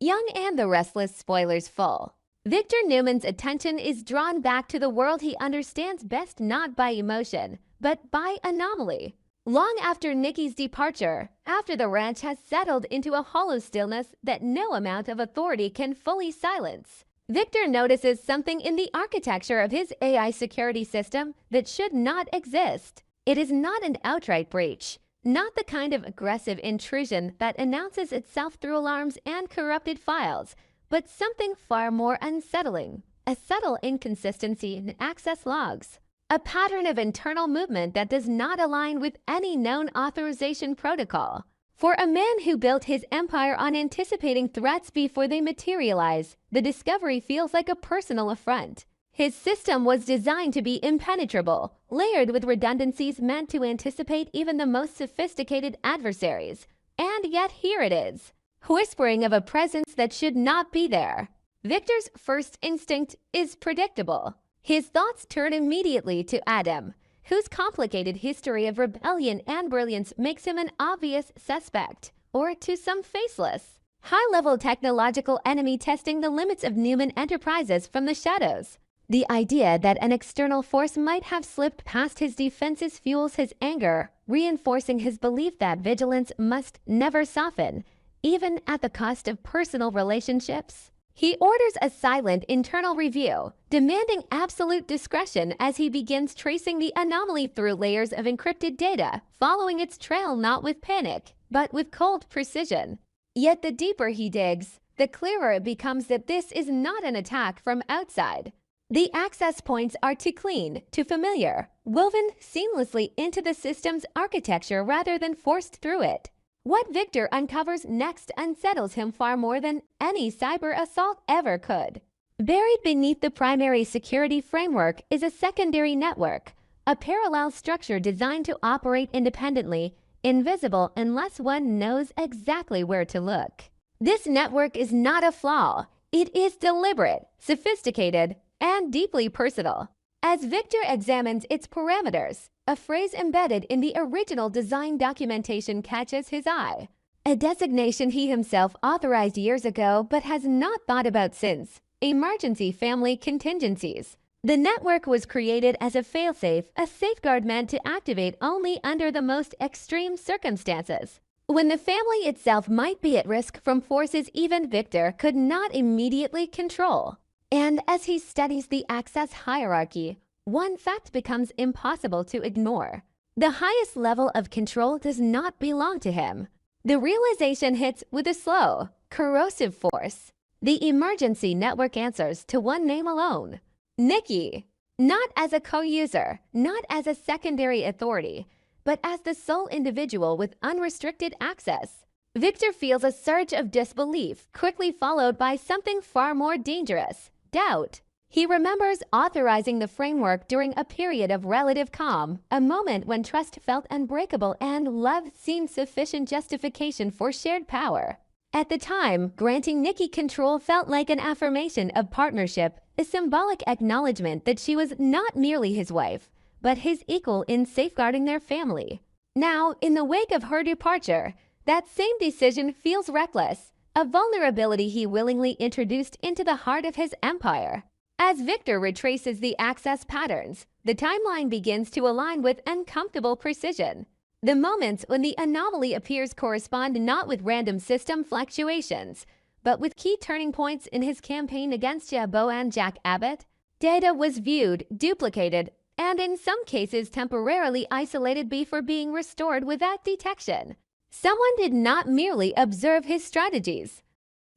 Young and the Restless spoilers full. Victor Newman's attention is drawn back to the world he understands best not by emotion, but by anomaly. Long after Nikki's departure, after the ranch has settled into a hollow stillness that no amount of authority can fully silence, Victor notices something in the architecture of his AI security system that should not exist. It is not an outright breach, not the kind of aggressive intrusion that announces itself through alarms and corrupted files, but something far more unsettling, a subtle inconsistency in access logs, a pattern of internal movement that does not align with any known authorization protocol. For a man who built his empire on anticipating threats before they materialize, the discovery feels like a personal affront. His system was designed to be impenetrable, layered with redundancies meant to anticipate even the most sophisticated adversaries. And yet here it is, whispering of a presence that should not be there. Victor's first instinct is predictable. His thoughts turn immediately to Adam, whose complicated history of rebellion and brilliance makes him an obvious suspect, or to some faceless, high-level technological enemy testing the limits of Newman Enterprises from the shadows. The idea that an external force might have slipped past his defenses fuels his anger, reinforcing his belief that vigilance must never soften, even at the cost of personal relationships. He orders a silent internal review, demanding absolute discretion as he begins tracing the anomaly through layers of encrypted data, following its trail not with panic, but with cold precision. Yet the deeper he digs, the clearer it becomes that this is not an attack from outside. The access points are too clean, too familiar, woven seamlessly into the system's architecture rather than forced through it. What Victor uncovers next unsettles him far more than any cyber assault ever could. Buried beneath the primary security framework is a secondary network, a parallel structure designed to operate independently, invisible unless one knows exactly where to look. This network is not a flaw. It is deliberate, sophisticated, and deeply personal. As Victor examines its parameters, a phrase embedded in the original design documentation catches his eye, a designation he himself authorized years ago but has not thought about since: emergency family contingencies. The network was created as a failsafe, a safeguard meant to activate only under the most extreme circumstances, when the family itself might be at risk from forces even Victor could not immediately control. And as he studies the access hierarchy, one fact becomes impossible to ignore. The highest level of control does not belong to him. The realization hits with a slow, corrosive force. The emergency network answers to one name alone: Nikki. Not as a co-user, not as a secondary authority, but as the sole individual with unrestricted access. Victor feels a surge of disbelief, quickly followed by something far more dangerous: doubt. He remembers authorizing the framework during a period of relative calm, a moment when trust felt unbreakable and love seemed sufficient justification for shared power. At the time, granting Nikki control felt like an affirmation of partnership, a symbolic acknowledgement that she was not merely his wife, but his equal in safeguarding their family. Now, in the wake of her departure, that same decision feels reckless, a vulnerability he willingly introduced into the heart of his empire. As Victor retraces the access patterns, the timeline begins to align with uncomfortable precision. The moments when the anomaly appears correspond not with random system fluctuations, but with key turning points in his campaign against Jabbo and Jack Abbott. Data was viewed, duplicated, and in some cases temporarily isolated before being restored without detection. Someone did not merely observe his strategies.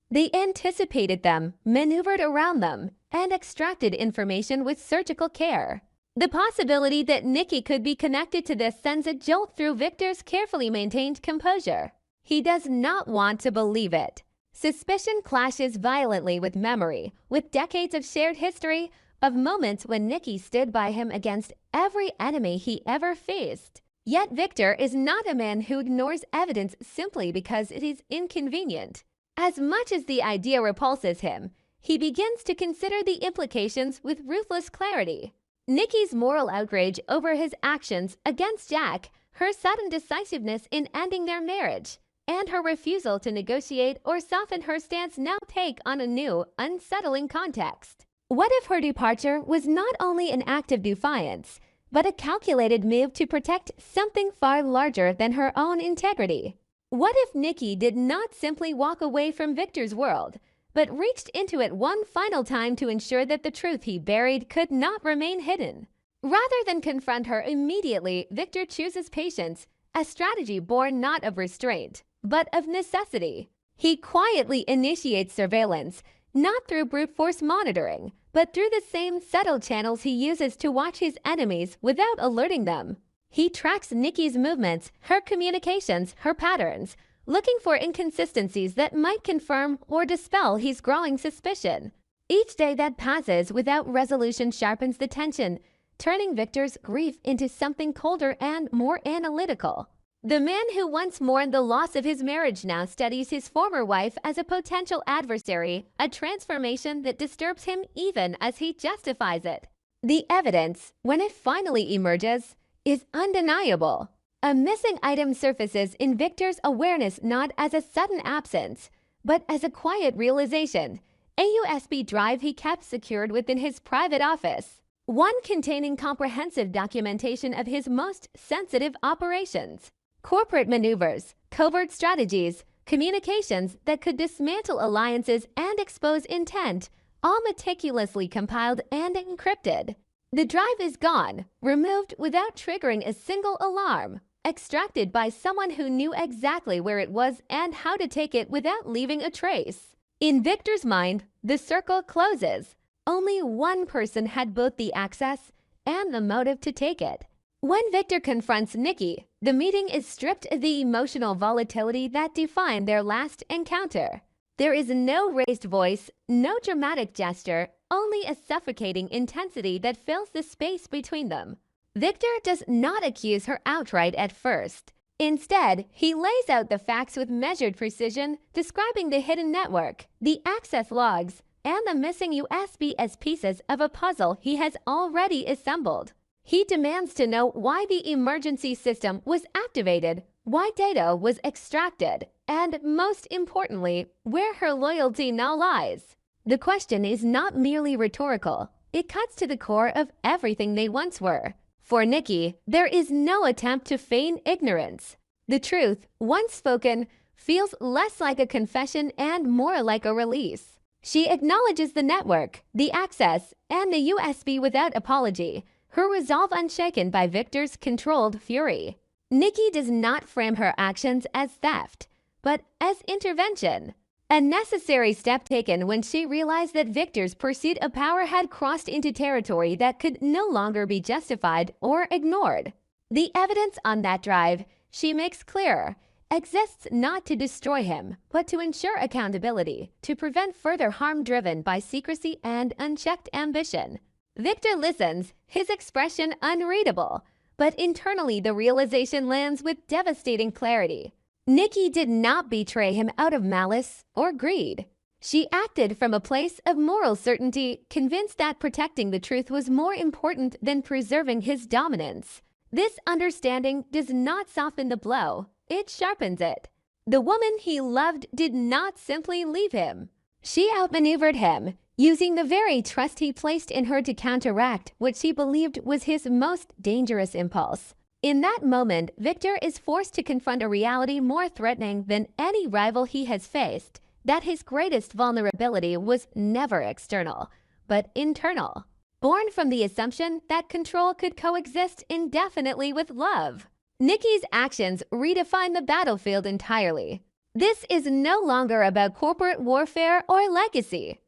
They anticipated them, maneuvered around them, and extracted information with surgical care. The possibility that Nikki could be connected to this sends a jolt through Victor's carefully maintained composure. He does not want to believe it. Suspicion clashes violently with memory, with decades of shared history, of moments when Nikki stood by him against every enemy he ever faced. Yet Victor is not a man who ignores evidence simply because it is inconvenient. As much as the idea repulses him, he begins to consider the implications with ruthless clarity. Nikki's moral outrage over his actions against Jack, her sudden decisiveness in ending their marriage, and her refusal to negotiate or soften her stance now take on a new, unsettling context. What if her departure was not only an act of defiance, but a calculated move to protect something far larger than her own integrity? What if Nikki did not simply walk away from Victor's world, but reached into it one final time to ensure that the truth he buried could not remain hidden? Rather than confront her immediately, Victor chooses patience, a strategy born not of restraint, but of necessity. He quietly initiates surveillance, not through brute force monitoring, but through the same subtle channels he uses to watch his enemies without alerting them. He tracks Nikki's movements, her communications, her patterns, looking for inconsistencies that might confirm or dispel his growing suspicion. Each day that passes without resolution sharpens the tension, turning Victor's grief into something colder and more analytical. The man who once mourned the loss of his marriage now studies his former wife as a potential adversary, a transformation that disturbs him even as he justifies it. The evidence, when it finally emerges, is undeniable. A missing item surfaces in Victor's awareness not as a sudden absence, but as a quiet realization, a USB drive he kept secured within his private office, one containing comprehensive documentation of his most sensitive operations. Corporate maneuvers, covert strategies, communications that could dismantle alliances and expose intent, all meticulously compiled and encrypted. The drive is gone, removed without triggering a single alarm, extracted by someone who knew exactly where it was and how to take it without leaving a trace. In Victor's mind, the circle closes. Only one person had both the access and the motive to take it. When Victor confronts Nikki, the meeting is stripped of the emotional volatility that defined their last encounter. There is no raised voice, no dramatic gesture, only a suffocating intensity that fills the space between them. Victor does not accuse her outright at first. Instead, he lays out the facts with measured precision, describing the hidden network, the access logs, and the missing USB as pieces of a puzzle he has already assembled. He demands to know why the emergency system was activated, why data was extracted, and most importantly, where her loyalty now lies. The question is not merely rhetorical. It cuts to the core of everything they once were. For Nikki, there is no attempt to feign ignorance. The truth, once spoken, feels less like a confession and more like a release. She acknowledges the network, the access, and the USB without apology, her resolve unshaken by Victor's controlled fury. Nikki does not frame her actions as theft, but as intervention. A necessary step taken when she realized that Victor's pursuit of power had crossed into territory that could no longer be justified or ignored. The evidence on that drive, she makes clear, exists not to destroy him, but to ensure accountability, to prevent further harm driven by secrecy and unchecked ambition. Victor listens, his expression unreadable, but internally the realization lands with devastating clarity. Nikki did not betray him out of malice or greed. She acted from a place of moral certainty, convinced that protecting the truth was more important than preserving his dominance. This understanding does not soften the blow, it sharpens it. The woman he loved did not simply leave him. She outmaneuvered him, using the very trust he placed in her to counteract what she believed was his most dangerous impulse. In that moment, Victor is forced to confront a reality more threatening than any rival he has faced, that his greatest vulnerability was never external, but internal, born from the assumption that control could coexist indefinitely with love. Nikki's actions redefine the battlefield entirely. This is no longer about corporate warfare or legacy.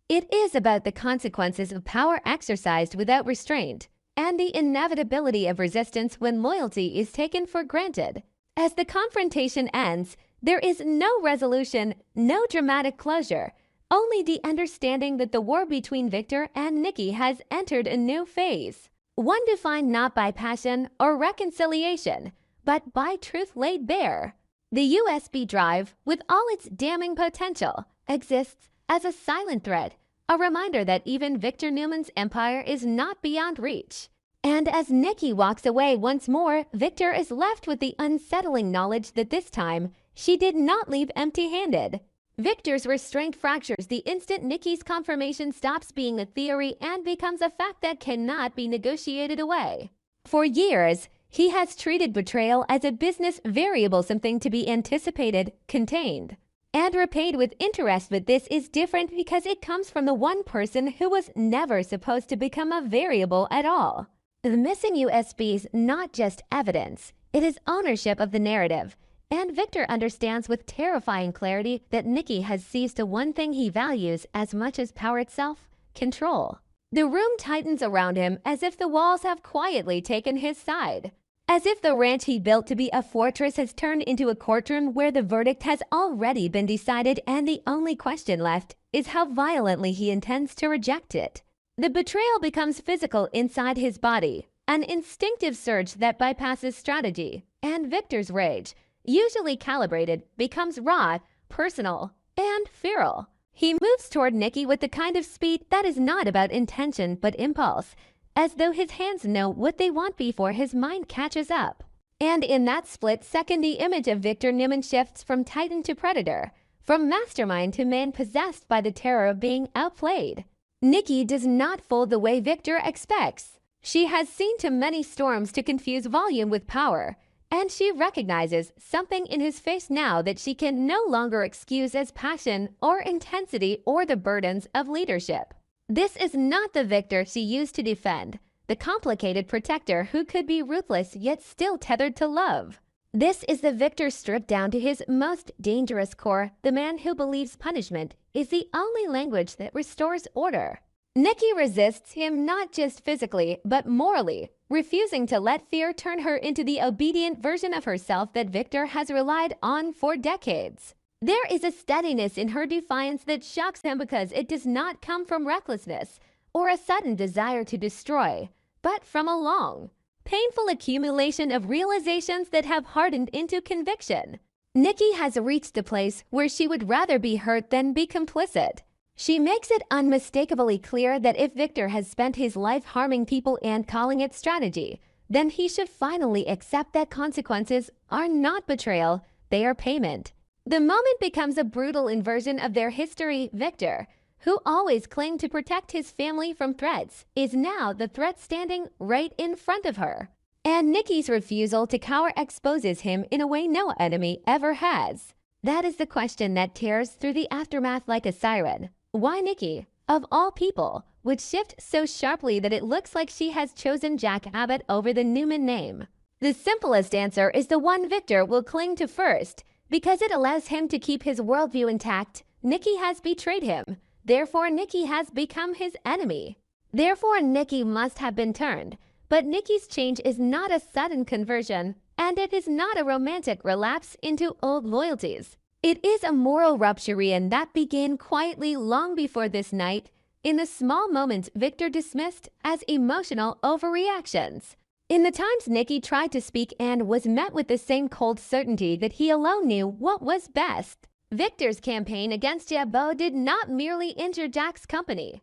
It is about the consequences of power exercised without restraint and the inevitability of resistance when loyalty is taken for granted. As the confrontation ends, there is no resolution, no dramatic closure, only the understanding that the war between Victor and Nikki has entered a new phase, one defined not by passion or reconciliation, but by truth laid bare. The USB drive, with all its damning potential, exists as a silent threat, a reminder that even Victor Newman's empire is not beyond reach. And as Nikki walks away once more, Victor is left with the unsettling knowledge that this time, she did not leave empty-handed. Victor's restraint fractures the instant Nikki's confirmation stops being a theory and becomes a fact that cannot be negotiated away. For years, he has treated betrayal as a business variable, something to be anticipated, contained, and repaid with interest. But this is different because it comes from the one person who was never supposed to become a variable at all. The missing USB's not just evidence, it is ownership of the narrative. And Victor understands with terrifying clarity that Nikki has seized the one thing he values as much as power itself: control. The room tightens around him as if the walls have quietly taken his side. As if the ranch he built to be a fortress has turned into a courtroom where the verdict has already been decided and the only question left is how violently he intends to reject it. The betrayal becomes physical inside his body, an instinctive surge that bypasses strategy, and Victor's rage, usually calibrated, becomes raw, personal, and feral. He moves toward Nikki with the kind of speed that is not about intention but impulse, as though his hands know what they want before his mind catches up. And in that split second, the image of Victor Newman shifts from titan to predator, from mastermind to man possessed by the terror of being outplayed. Nikki does not fold the way Victor expects. She has seen too many storms to confuse volume with power, and she recognizes something in his face now that she can no longer excuse as passion or intensity or the burdens of leadership. This is not the Victor she used to defend, the complicated protector who could be ruthless yet still tethered to love. This is the Victor stripped down to his most dangerous core, the man who believes punishment is the only language that restores order. Nikki resists him not just physically, but morally, refusing to let fear turn her into the obedient version of herself that Victor has relied on for decades. There is a steadiness in her defiance that shocks him because it does not come from recklessness or a sudden desire to destroy, but from a long, painful accumulation of realizations that have hardened into conviction. Nikki has reached a place where she would rather be hurt than be complicit. She makes it unmistakably clear that if Victor has spent his life harming people and calling it strategy, then he should finally accept that consequences are not betrayal, they are payment. The moment becomes a brutal inversion of their history. Victor, who always claimed to protect his family from threats, is now the threat standing right in front of her. And Nikki's refusal to cower exposes him in a way no enemy ever has. That is the question that tears through the aftermath like a siren. Why Nikki, of all people, would shift so sharply that it looks like she has chosen Jack Abbott over the Newman name? The simplest answer is the one Victor will cling to first, because it allows him to keep his worldview intact. Nikki has betrayed him. Therefore, Nikki has become his enemy. Therefore, Nikki must have been turned. But Nikki's change is not a sudden conversion, and it is not a romantic relapse into old loyalties. It is a moral rupture, and that began quietly long before this night, in the small moments Victor dismissed as emotional overreactions. In the times Nikki tried to speak and was met with the same cold certainty that he alone knew what was best. Victor's campaign against Jabot did not merely injure Jack's company.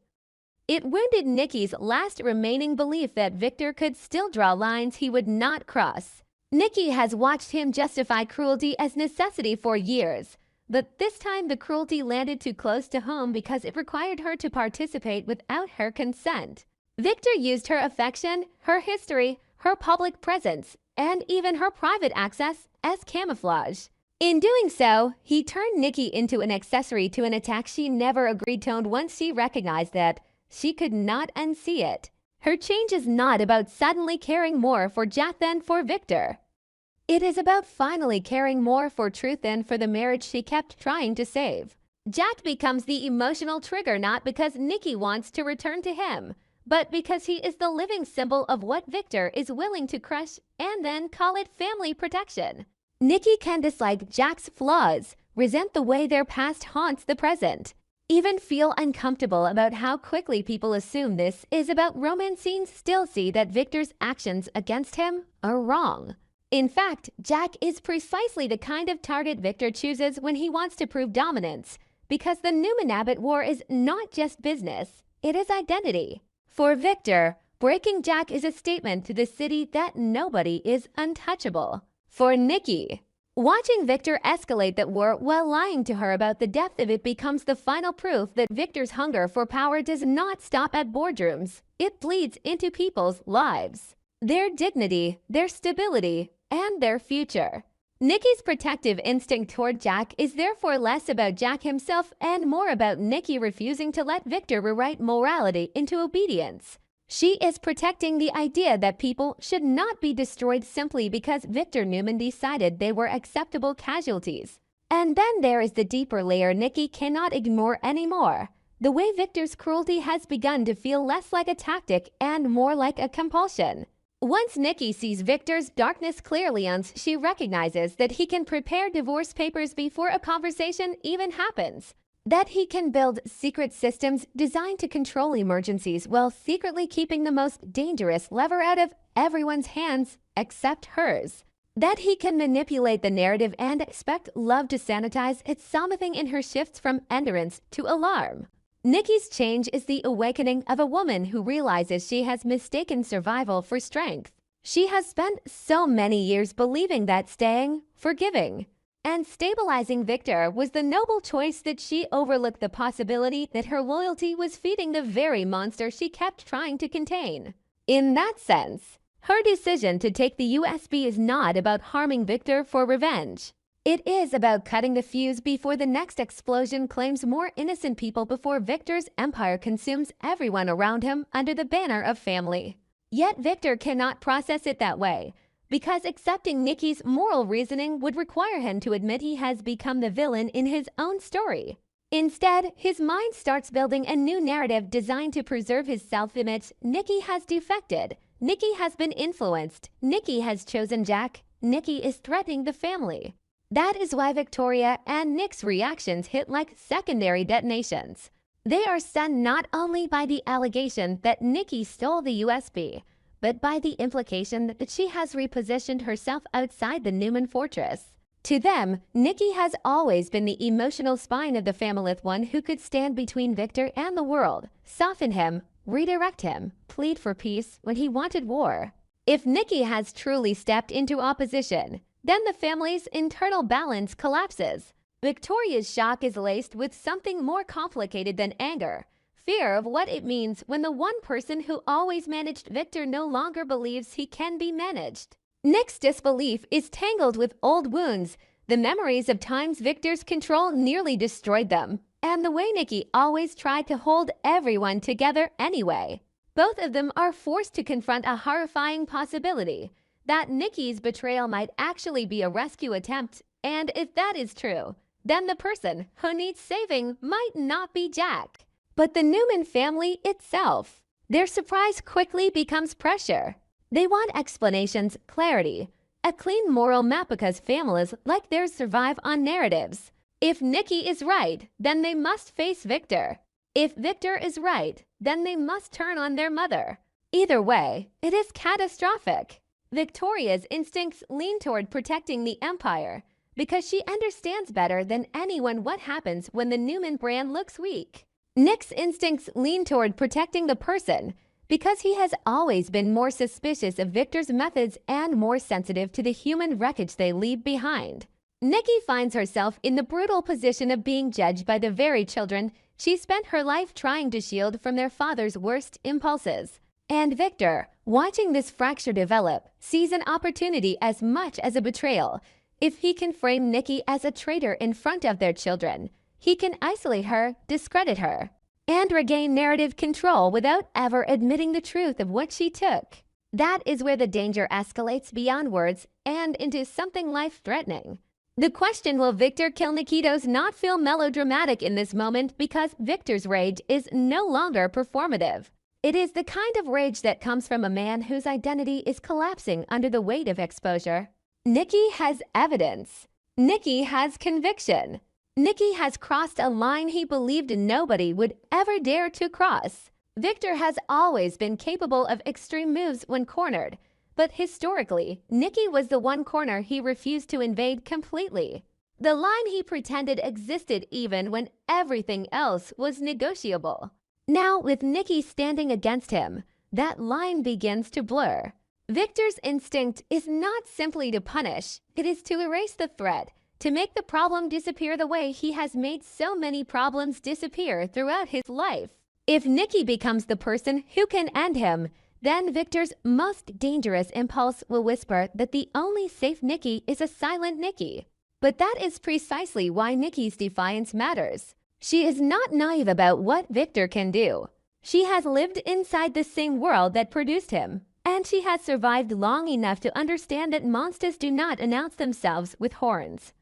It wounded Nikki's last remaining belief that Victor could still draw lines he would not cross. Nikki has watched him justify cruelty as necessity for years, but this time the cruelty landed too close to home because it required her to participate without her consent. Victor used her affection, her history, her public presence, and even her private access as camouflage. In doing so, he turned Nikki into an accessory to an attack she never agreed to, and once she recognized that, she could not unsee it. Her change is not about suddenly caring more for Jack than for Victor. It is about finally caring more for truth than for the marriage she kept trying to save. Jack becomes the emotional trigger not because Nikki wants to return to him, but because he is the living symbol of what Victor is willing to crush and then call it family protection. Nikki can dislike Jack's flaws, resent the way their past haunts the present, even feel uncomfortable about how quickly people assume this is about romance scenes, still see that Victor's actions against him are wrong. In fact, Jack is precisely the kind of target Victor chooses when he wants to prove dominance, because the Newman-Abbott war is not just business, it is identity. For Victor, breaking Jack is a statement to the city that nobody is untouchable. For Nikki, Watching Victor escalate that war while lying to her about the depth of it becomes the final proof that Victor's hunger for power does not stop at boardrooms. It bleeds into people's lives, their dignity, their stability, and their future. Nikki's protective instinct toward Jack is therefore less about Jack himself and more about Nikki refusing to let Victor rewrite morality into obedience. She is protecting the idea that people should not be destroyed simply because Victor Newman decided they were acceptable casualties. And then there is the deeper layer Nikki cannot ignore anymore. The way Victor's cruelty has begun to feel less like a tactic and more like a compulsion. Once Nikki sees Victor's darkness clearly, she recognizes that he can prepare divorce papers before a conversation even happens. That he can build secret systems designed to control emergencies while secretly keeping the most dangerous lever out of everyone's hands except hers. That he can manipulate the narrative and expect love to sanitize something in her shifts from endurance to alarm. Nikki's change is the awakening of a woman who realizes she has mistaken survival for strength. She has spent so many years believing that staying, forgiving, and stabilizing Victor was the noble choice that she overlooked the possibility that her loyalty was feeding the very monster she kept trying to contain. In that sense, her decision to take the USB is not about harming Victor for revenge. It is about cutting the fuse before the next explosion claims more innocent people before Victor's empire consumes everyone around him under the banner of family. Yet Victor cannot process it that way, because accepting Nikki's moral reasoning would require him to admit he has become the villain in his own story. Instead, his mind starts building a new narrative designed to preserve his self-image. Nikki has defected. Nikki has been influenced. Nikki has chosen Jack. Nikki is threatening the family. That is why Victoria and Nick's reactions hit like secondary detonations. They are stunned not only by the allegation that Nikki stole the USB, but by the implication that she has repositioned herself outside the Newman fortress. To them, Nikki has always been the emotional spine of the family, one who could stand between Victor and the world, soften him, redirect him, plead for peace when he wanted war. If Nikki has truly stepped into opposition, then the family's internal balance collapses. Victoria's shock is laced with something more complicated than anger. Fear of what it means when the one person who always managed Victor no longer believes he can be managed. Nick's disbelief is tangled with old wounds, the memories of times Victor's control nearly destroyed them, and the way Nikki always tried to hold everyone together anyway. Both of them are forced to confront a horrifying possibility, that Nikki's betrayal might actually be a rescue attempt, and if that is true, then the person who needs saving might not be Jack, but the Newman family itself. Their surprise quickly becomes pressure. They want explanations, clarity, a clean moral map because families like theirs survive on narratives. If Nikki is right, then they must face Victor. If Victor is right, then they must turn on their mother. Either way, it is catastrophic. Victoria's instincts lean toward protecting the empire because she understands better than anyone what happens when the Newman brand looks weak. Nick's instincts lean toward protecting the person because he has always been more suspicious of Victor's methods and more sensitive to the human wreckage they leave behind. Nikki finds herself in the brutal position of being judged by the very children she spent her life trying to shield from their father's worst impulses. And Victor, watching this fracture develop, sees an opportunity as much as a betrayal. If he can frame Nikki as a traitor in front of their children, he can isolate her, discredit her, and regain narrative control without ever admitting the truth of what she took. That is where the danger escalates beyond words and into something life-threatening. The question, will Victor kill Nikki, does not feel melodramatic in this moment because Victor's rage is no longer performative. It is the kind of rage that comes from a man whose identity is collapsing under the weight of exposure. Nikki has evidence. Nikki has conviction. Nikki has crossed a line he believed nobody would ever dare to cross. Victor has always been capable of extreme moves when cornered, but historically, Nikki was the one corner he refused to invade completely. The line he pretended existed even when everything else was negotiable. Now, with Nikki standing against him, that line begins to blur. Victor's instinct is not simply to punish, it is to erase the threat, to make the problem disappear the way he has made so many problems disappear throughout his life. If Nikki becomes the person who can end him, then Victor's most dangerous impulse will whisper that the only safe Nikki is a silent Nikki. But that is precisely why Nikki's defiance matters. She is not naive about what Victor can do. She has lived inside the same world that produced him, and she has survived long enough to understand that monsters do not announce themselves with horns.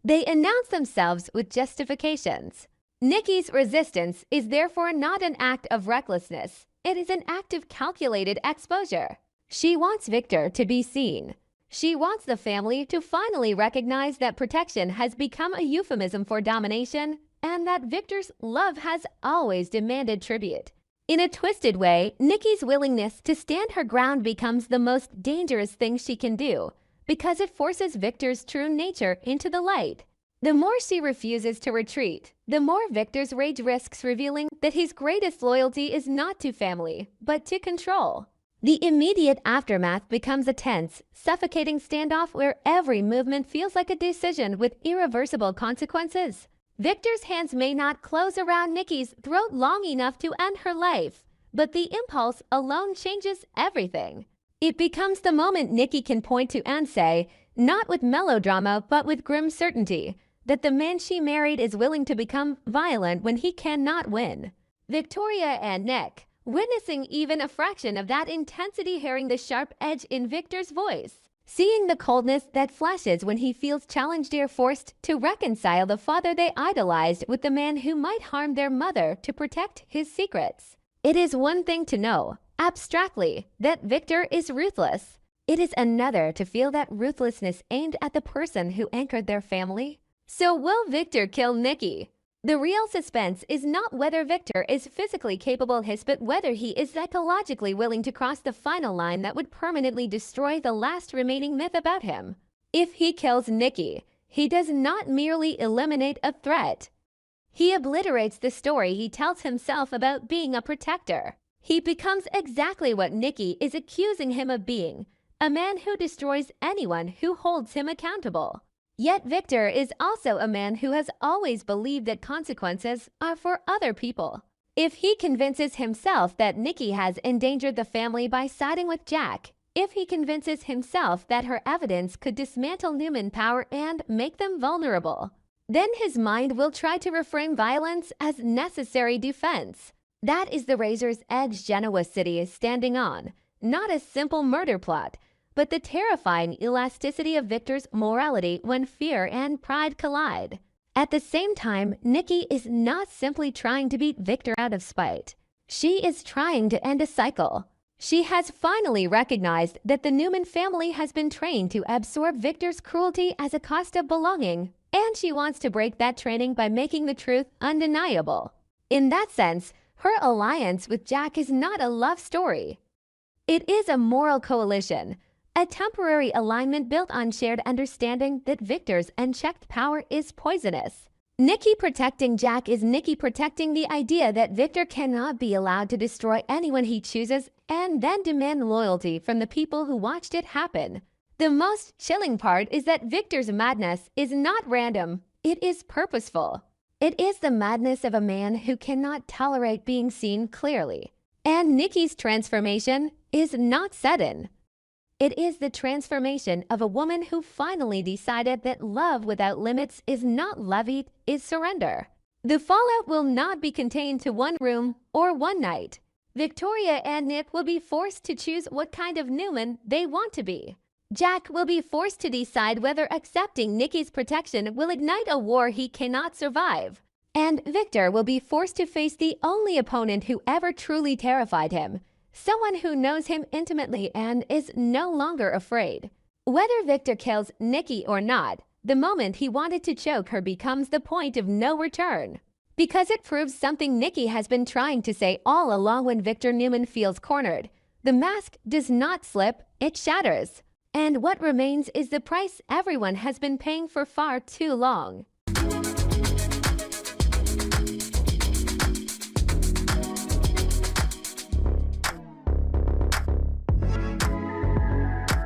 They announce themselves with justifications. Nikki's resistance is therefore not an act of recklessness. It is an act of calculated exposure. She wants Victor to be seen. She wants the family to finally recognize that protection has become a euphemism for domination and that Victor's love has always demanded tribute. In a twisted way, Nikki's willingness to stand her ground becomes the most dangerous thing she can do because it forces Victor's true nature into the light. The more she refuses to retreat, the more Victor's rage risks revealing that his greatest loyalty is not to family, but to control. The immediate aftermath becomes a tense, suffocating standoff where every movement feels like a decision with irreversible consequences. Victor's hands may not close around Nikki's throat long enough to end her life, but the impulse alone changes everything. It becomes the moment Nikki can point to and say, not with melodrama but with grim certainty, that the man she married is willing to become violent when he cannot win. Victoria and Nick, witnessing even a fraction of that intensity, hearing the sharp edge in Victor's voice, seeing the coldness that flashes when he feels challenged or forced to reconcile the father they idolized with the man who might harm their mother to protect his secrets. It is one thing to know, abstractly, that Victor is ruthless. It is another to feel that ruthlessness aimed at the person who anchored their family. So will Victor kill Nikki? The real suspense is not whether Victor is physically capable of this, but whether he is psychologically willing to cross the final line that would permanently destroy the last remaining myth about him. If he kills Nikki, he does not merely eliminate a threat. He obliterates the story he tells himself about being a protector. He becomes exactly what Nikki is accusing him of being, a man who destroys anyone who holds him accountable. Yet Victor is also a man who has always believed that consequences are for other people. If he convinces himself that Nikki has endangered the family by siding with Jack, if he convinces himself that her evidence could dismantle Newman power and make them vulnerable, then his mind will try to reframe violence as necessary defense. That is the razor's edge Genoa City is standing on, not a simple murder plot, but the terrifying elasticity of Victor's morality when fear and pride collide. At the same time, Nikki is not simply trying to beat Victor out of spite. She is trying to end a cycle. She has finally recognized that the Newman family has been trained to absorb Victor's cruelty as a cost of belonging, and she wants to break that training by making the truth undeniable. In that sense, her alliance with Jack is not a love story. It is a moral coalition, a temporary alignment built on shared understanding that Victor's unchecked power is poisonous. Nikki protecting Jack is Nikki protecting the idea that Victor cannot be allowed to destroy anyone he chooses and then demand loyalty from the people who watched it happen. The most chilling part is that Victor's madness is not random, it is purposeful. It is the madness of a man who cannot tolerate being seen clearly. And Nikki's transformation is not sudden. It is the transformation of a woman who finally decided that love without limits is not love, it is surrender. The fallout will not be contained to one room or one night. Victoria and Nick will be forced to choose what kind of Newman they want to be. Jack will be forced to decide whether accepting Nikki's protection will ignite a war he cannot survive. And Victor will be forced to face the only opponent who ever truly terrified him, someone who knows him intimately and is no longer afraid. Whether Victor kills Nikki or not, the moment he wanted to choke her becomes the point of no return. Because it proves something Nikki has been trying to say all along. When Victor Newman feels cornered, the mask does not slip, it shatters. And what remains is the price everyone has been paying for far too long.